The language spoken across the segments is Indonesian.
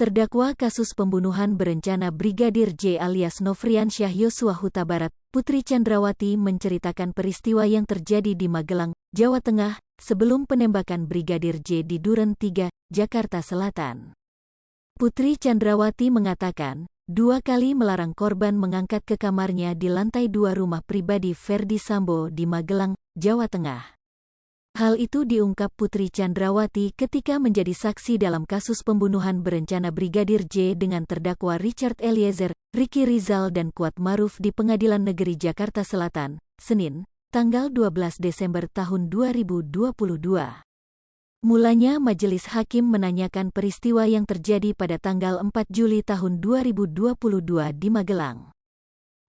Terdakwa kasus pembunuhan berencana Brigadir J alias Nofriansyah Yosua Huta Barat, Putri Chandrawati menceritakan peristiwa yang terjadi di Magelang, Jawa Tengah, sebelum penembakan Brigadir J di Duren 3, Jakarta Selatan. Putri Chandrawati mengatakan, 2 kali melarang korban mengangkat ke kamarnya di lantai 2 rumah pribadi Ferdi Sambo di Magelang, Jawa Tengah. Hal itu diungkap Putri Chandrawati ketika menjadi saksi dalam kasus pembunuhan berencana Brigadir J dengan terdakwa Richard Eliezer, Ricky Rizal dan Kuat Maruf di Pengadilan Negeri Jakarta Selatan, Senin, tanggal 12 Desember tahun 2022. Mulanya majelis hakim menanyakan peristiwa yang terjadi pada tanggal 4 Juli tahun 2022 di Magelang.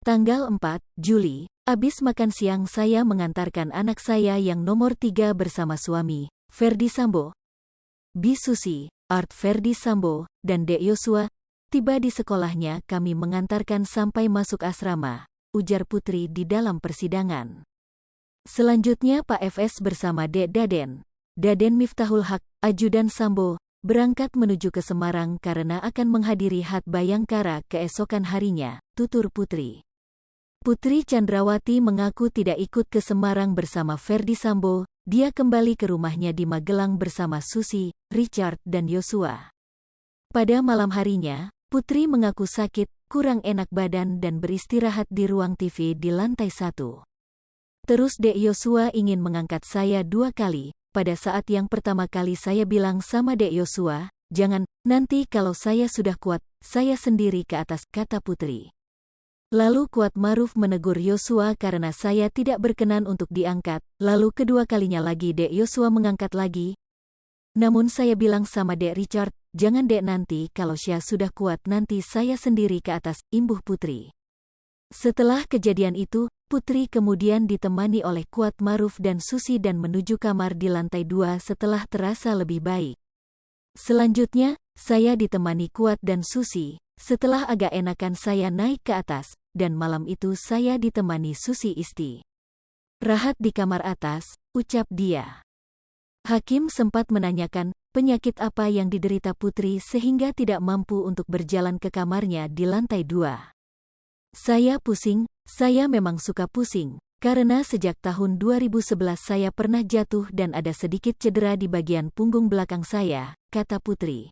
Tanggal 4 Juli, habis makan siang saya mengantarkan anak saya yang nomor 3 bersama suami, Ferdi Sambo, Bi Susi, Art Ferdi Sambo, dan Dek Yosua. Tiba di sekolahnya kami mengantarkan sampai masuk asrama, ujar Putri di dalam persidangan. Selanjutnya Pak FS bersama Dek Daden Miftahul Haq, ajudan Sambo, berangkat menuju ke Semarang karena akan menghadiri Had Bayangkara keesokan harinya, tutur Putri. Putri Chandrawati mengaku tidak ikut ke Semarang bersama Ferdi Sambo, dia kembali ke rumahnya di Magelang bersama Susi, Richard, dan Yosua. Pada malam harinya, Putri mengaku sakit, kurang enak badan dan beristirahat di ruang TV di lantai 1. Terus Dek Yosua ingin mengangkat saya 2 kali, pada saat yang pertama kali saya bilang sama Dek Yosua, jangan, nanti kalau saya sudah kuat, saya sendiri ke atas, kata Putri. Lalu Kuat Maruf menegur Yosua karena saya tidak berkenan untuk diangkat, lalu kedua kalinya lagi Dek Yosua mengangkat lagi. Namun saya bilang sama Dek Richard, jangan Dek, nanti kalau Syah sudah kuat nanti saya sendiri ke atas, imbuh Putri. Setelah kejadian itu, Putri kemudian ditemani oleh Kuat Maruf dan Susi dan menuju kamar di lantai 2 setelah terasa lebih baik. Selanjutnya, saya ditemani Kuat dan Susi. Setelah agak enakan saya naik ke atas, dan malam itu saya ditemani Susi rahat di kamar atas, ucap dia. Hakim sempat menanyakan, penyakit apa yang diderita Putri sehingga tidak mampu untuk berjalan ke kamarnya di lantai 2. Saya pusing, saya memang suka pusing, karena sejak tahun 2011 saya pernah jatuh dan ada sedikit cedera di bagian punggung belakang saya, kata Putri.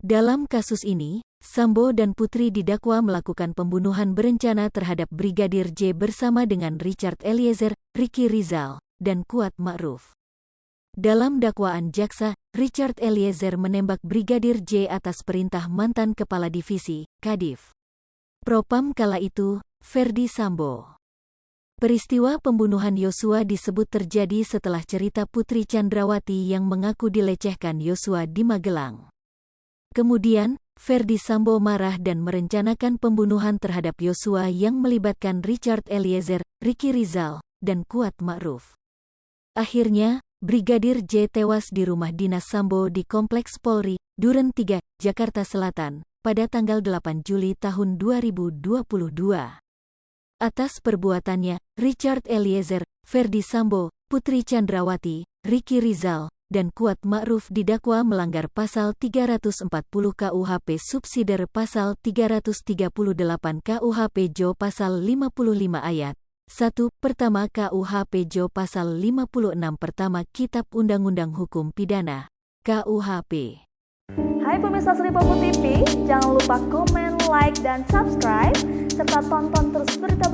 Dalam kasus ini, Sambo dan Putri didakwa melakukan pembunuhan berencana terhadap Brigadir J bersama dengan Richard Eliezer, Ricky Rizal, dan Kuat Ma'ruf. Dalam dakwaan jaksa, Richard Eliezer menembak Brigadir J atas perintah mantan Kepala Divisi, Kadif Propam kala itu, Ferdi Sambo. Peristiwa pembunuhan Yosua disebut terjadi setelah cerita Putri Chandrawati yang mengaku dilecehkan Yosua di Magelang. Kemudian, Ferdi Sambo marah dan merencanakan pembunuhan terhadap Yosua yang melibatkan Richard Eliezer, Ricky Rizal, dan Kuat Ma'ruf. Akhirnya, Brigadir J tewas di rumah dinas Sambo di Kompleks Polri, Duren 3, Jakarta Selatan, pada tanggal 8 Juli tahun 2022. Atas perbuatannya, Richard Eliezer, Ferdi Sambo, Putri Chandrawati, Ricky Rizal, dan Kuat Ma'ruf didakwa melanggar pasal 340 KUHP subsidiar pasal 338 KUHP Jo pasal 55 ayat 1 pertama KUHP Jo pasal 56 pertama Kitab Undang-Undang Hukum Pidana KUHP. Hai pemirsa Sri Popo TV, jangan lupa komen, like, dan subscribe serta tonton terus berita